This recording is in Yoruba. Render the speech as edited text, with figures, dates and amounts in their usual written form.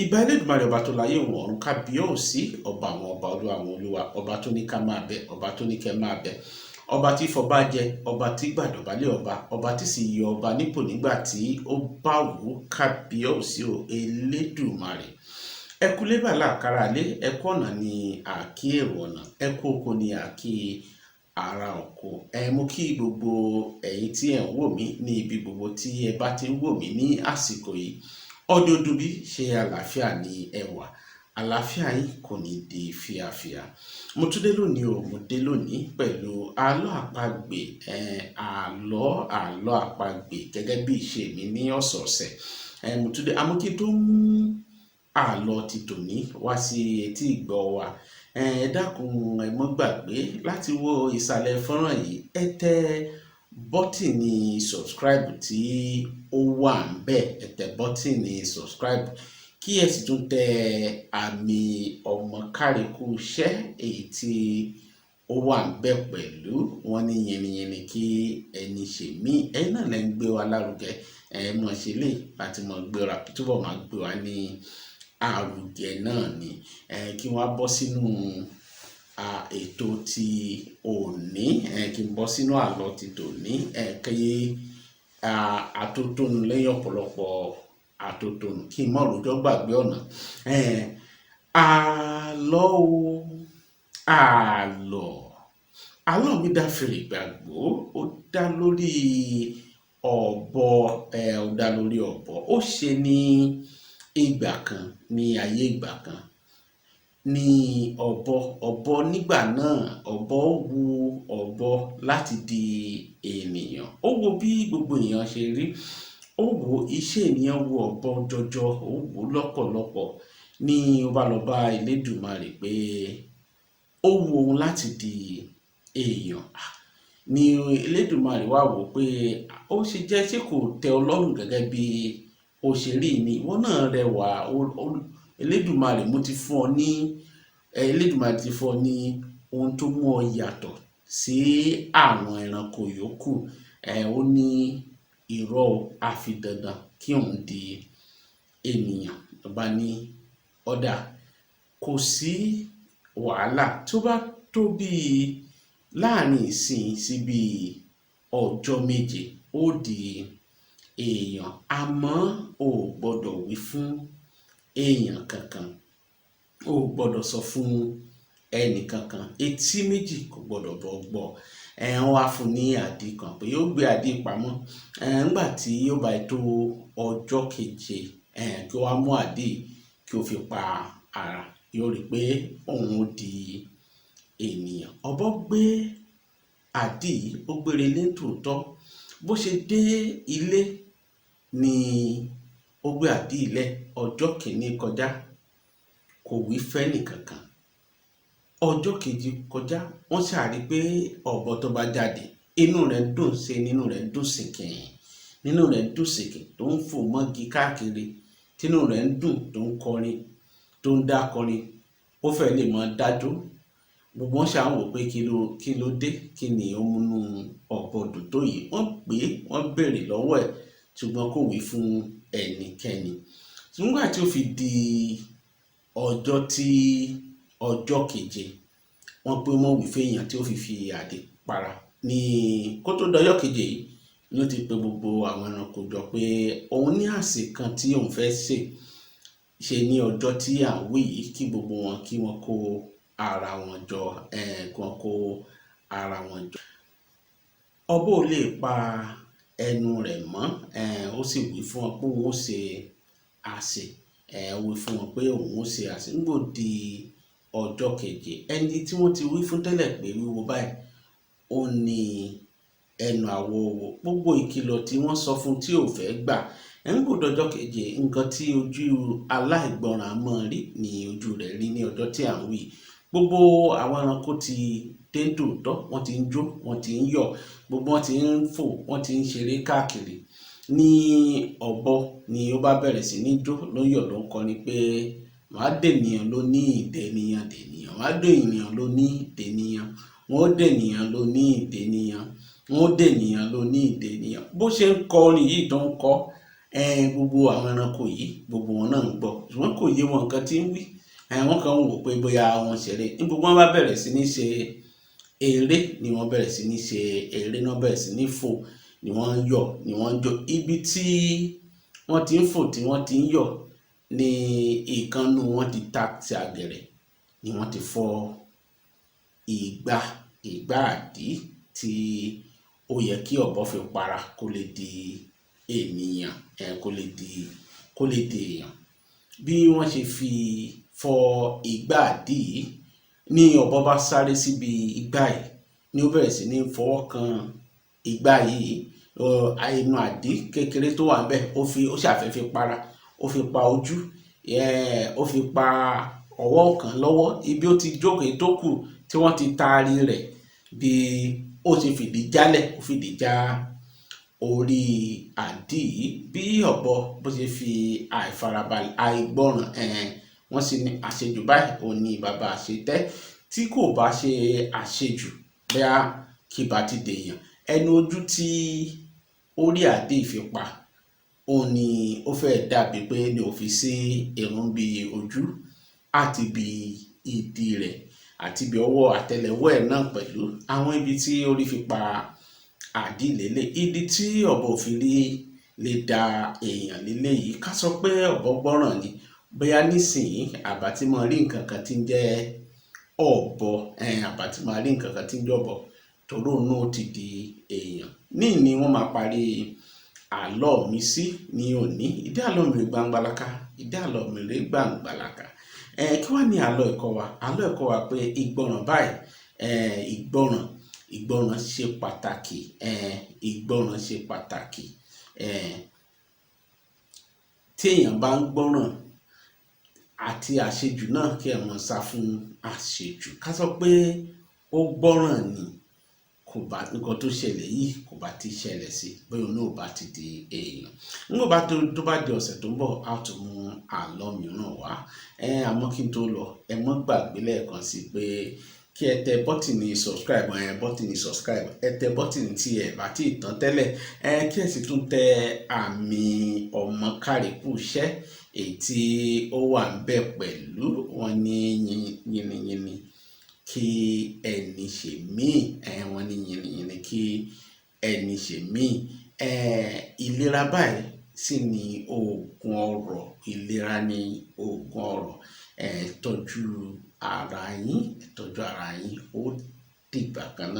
Ìbà Elédùmarè ọba tó láyé òun ọ̀run kábíyèsí ọba àwọn ọba olúwa àwọn olúwa ọba tó ní ká máa bẹ ọba tó ní kẹ́ máa bẹ ọba tí fọba jẹ ọba tí gbàdọ̀bálẹ̀ ọba tí sì yọ ọba nípò nígbà tí ó bá wù ú kábíyèsí o Elédùmarè. Ẹkú lébà láàkárà lé ẹkú ọ̀nà ní àkí èrò ọ̀nà ẹkú oko ní àkí ara oko. Mo kí gbogbo ẹ̀yin tí ẹ̀ ń wò mí ní ibi gbogbo tí ẹ bá ti ń wò mí ní àsìkò yìí. Ọdọọdún bí ṣe àlàáfíà ní ẹwà àlàáfíà yìí kò ní di fíafíà. Mo tún dé lónìí o, mo dé lónìí pẹ̀lú àlọ́ àpagbè àlọ́ àpagbè gẹ́gẹ́ bí ìṣe mi ní ọ̀sọ̀ọ̀sẹ̀. Mo tún dé amókí tó mú àlọ́ ti tòní wá sí etí ìgbọ́ wa. Ẹ dákun ẹ mọ́ gbàgbé láti wo ìsàlẹ̀ fọ́nrán yìí, ẹ tẹ bọ́tìnì subscribe tí ó wà ń bẹ̀, ẹ tẹ bọ́tìnì subscribe kí ẹ sì tún tẹ àmì ọmọ káríkù iṣẹ́ èyí tí ó wà ń bẹ̀ pẹ̀lú. Wọ́n ní yìnyín kí ẹni ṣe mí ẹ̀yin náà lẹ́ ń gbé wa lárugẹ mọ̀ ṣe lè láti mọ̀ gbéra túbọ̀ máa gbé wa ní àrùgẹ náà ni. Kí wọ́n á bọ́ sínú ètò ti òní, kí n bọ́ sínú àlọ́ ti tòní, kí atótónu lẹ́yìn ọ̀pọ̀lọpọ̀ atótónu kí n mọ̀ rojọ́ gbàgbé ọ̀nà. Àlọ́ mi dá fèrè gbàgbó, ó dá lórí ọ̀bọ. Ó ṣe ní ìgbà kan, ní ayé ìgbà kan ní ọ̀bọ nígbà náà ọ̀bọ wu ọ̀bọ láti di ènìyàn. Ó wo bí gbogbo èèyàn ṣe rí, ó wo iṣẹ́ ènìyàn wo ọ̀bọ jọjọ, ó wo lọ́pọ̀lọpọ̀ ní ó bá lọ bá Elédùmarè pé ó wu òun láti di èèyàn. Ní Elédùmarè wá wò pé ó ṣe jẹ́ ṣé kò tẹ́ ọ lọ́rùn gẹ́gẹ́ bí ó ṣe rí ni, ìwọ náà rẹwà. Elédùmarè ti fún ọ ní ohun tó mú ọ yàtọ̀ sí àwọn ẹranko yòókù. Ó ní irọ́ àfi dandan kí òun di ènìyàn. Ọba ní ọ̀dà kò sí wàhálà tó bá tó bí láàrin ìsìn sí bí ọjọ́ méje ó di èèyàn, àmọ́ o ò gbọ́dọ̀ wí fún èèyàn kankan, o ò gbọ́dọ̀ sọ fún ẹnì kankan, etí méjì kò gbọ́dọ̀ bọ́ gbọ́. Wọ́n wá fún ní àdí kan pé yóò gbé àdí pamọ́. Nígbà tí yóò bá tó ọjọ́ keje kí ó wá mú àdí kí ó fi pa ara, yóò rí pé òun ó di ènìyàn. Ọ̀bọ gbé àdí, ó gbére lé tòótọ́. Bó ṣe dé ilé ni ó gbé àdí ilẹ̀. Ọjọ́ kìíní kọjá kò wí fẹ́ni kankan. Ọjọ́ kejì kọjá wọ́n ṣàrí pé ọ̀bọ tó bá jáde inú rẹ̀ dùn sí, nínú rẹ̀ dùn sìnkìn tó ń fò mọ́gi káàkiri, tínú rẹ̀ ń dùn tó ń kọrin, tó ń dá kọrin, ó fẹ́ lè mọ dájú. Gbogbo wọn ṣàwọn wò pé kí ló dé, kí ni ó múnú ọ̀bọ dùn tó yìí. Wọ́n béèrè lọ́wọ́ ẹ̀ ṣùgbọ́n kò wí fún ẹnikẹ́ni. Nígbà tí ó fi di ọjọ́ keje, wọ́n pé wọ́n wí fẹ́yàn tí ó fi àdí para. Ní kó tó dọjọ́ keje yìí ló ti pe gbogbo àwọn ẹranko jọ pé òun ní àsè kan tí òun fẹ́ ṣe ní ọjọ́ tí à ń wí yìí, kí gbogbo wọn kí wọ́n kó ara wọn jọ. Ọ̀bọ ò lè pa ẹnu rẹ̀ mọ́. Ó sì wí fún wọn pé òun ó ṣe àsè. Wí fún wọn pé òun ó ṣe àsè. Nígbò di ọjọ́ keje, ẹni tí wọ́n ti wí fún tẹ́lẹ̀ pé wíwo báyìí ó ní ẹnu àwo wo. Gbogbo ìkìlọ̀ tí wọ́n sọ fún tí ò fẹ́ gbà. Nígbò dọjọ́ keje, nǹkan tí ojú aláìgbọràn mọ́ rí ni ojú rẹ̀ rí ní ọjọ́ tí à ń wí. Gbogbo àwọn ẹranko ti dé tòótọ́, wọ́n ti ń jó, wọ́n ti ń yọ̀, gbogbo wọn ti ń fò, wọ́n ti ń ṣeré káàkiri. Ní ọ̀bọ ni ó bá bẹ̀rẹ̀ sí ní jó, ló ń yọ̀, ló ń kọrin pé màá dènìyàn ló ní ìdènìyàn, màá dènìyàn ló ní ìdènìyàn, wọ́n ó dènìyàn ló ní ìdènìyàn, wọ́n ó dènìyàn ló ní ìdènìyàn. Bó ṣe ń kọrin yìí tó ń kọ, gbogbo àwọn ẹranko yìí gbogbo wọn náà ń gbọ́ ṣùgbọ́n kò yé wọn nǹkan tí ń wí. Wọ́n kàn ń wò pé bóyá wọ́n ṣeré. Ní gbogbo wọn bá bẹ̀rẹ̀ sí ní ṣe eré ni wọ́n bẹ̀rẹ̀ sí ní ṣe eré náà bẹ̀rẹ̀ sí ní fò ni wọ́n ń yọ̀ ni wọ́n ń jó. Ibi tí wọ́n ti ń fò tí wọ́n ti ń yọ̀ ni ìkànnù wọn ti ta ti àgẹ̀rẹ̀ ni wọ́n ti fọ́ ìgbà àdí tí ó yẹ kí ọ̀bọ fi para kó lè di ènìyàn, kó lè di èèyàn. Bí wọ́n ṣe fi fọ́ ìgbà àdí yìí ni ọ̀bọ bá sáré síbi ìgbà yìí ni ó bẹ̀rẹ̀ sí ní fọwọ́ kan ìgbà yìí. Inú àdí kékeré tó wà níbẹ̀ ó ṣàfẹ́ fi para, ó fi pa ojú, ó fi pa ọwọ́ kan lọ́wọ́. Ibi ó ti jókòó tó kù tí wọ́n ti taari rẹ̀ bí ó ṣe fìdí jálẹ̀, ó fìdí já orí àdí yìí. Bí ọ̀bọ bó ṣe fi àìfarabalẹ̀ àìgbọràn, wọ́n sì ní àṣejù báyìí òun ní bàbá àṣetẹ́. Tí kò bá ṣe àṣejù bóyá kì bá ti dèèyàn. Ẹnu ojú tí orí àdí fi pa òun ni ó fẹ́ dàbí pé ní ó fi sí irun bí ojú àti bí ìdí rẹ̀ àti bí ọwọ́ àtẹ́lẹwọ́ ẹ̀ náà pẹ̀lú. Àwọn ibi tí orí fi pa àdí lélẹ̀. Ìdí tí ọ̀bọ fi lè da èèyàn lélẹ̀ yìí, ká sọ pé ọ̀bọ gbọ́ràn ni bóyá nísìnyí àbá tí mo rí nǹkan kan tí ń jẹ́ ọ̀bọ, àbá tí mo rí nǹkan kan tí ń jẹ́ ọ̀bọ torí òun náà ti di èèyàn. Ní wọ́n máa parí àlọ́ mi sí ní òní. Ìdí àlọ́ mi rè gbangbalaka, ìdí àlọ́ mi rè gbangbalaka. Kí wá ní àlọ́ ẹ̀kọ́ wa? Àlọ́ ẹ̀kọ́ wa pé ìgbọràn báyìí, ìgbọràn ṣe pàtàkì, ìgbọràn ṣe pàtàkì. Tí èèyàn bá ń gbọ́ràn àti àṣejù náà kí ẹ mọ̀ sá fún àṣejù. Ká sọ pé ó gbọ́ràn ni kò bá nǹkan tó ṣẹlẹ̀ yìí kò bá ti ṣẹlẹ̀ sí bóyá òun náà ò bá ti di èèyàn. Nígbà bá tó bá di ọ̀sẹ̀ tó ń bọ̀ a tún mú àlọ́ mìíràn wá. Àmọ́ kí n tó lọ ẹ mọ́ gbàgbé lẹ́ẹ̀kan sí pé kí ẹ tẹ bọ́tìnì subscribe, ẹ tẹ bọ́tìnì tí ẹ bá ti tàn tẹ́lẹ̀, kí ẹ sì tún tẹ àmì ọmọ kárìkù iṣẹ́ èyí tí ó wà níbẹ̀ pẹ̀lú. Wọn ní yìnyín kí ẹni ṣe míì, wọn ní yìnyín kí ẹni ṣe míì. Ìlera báyìí sì ni oògùn ọrọ̀, ìlera ni oògùn ọrọ̀. Tọ́jú ara yín, ó dìgbà kan náà.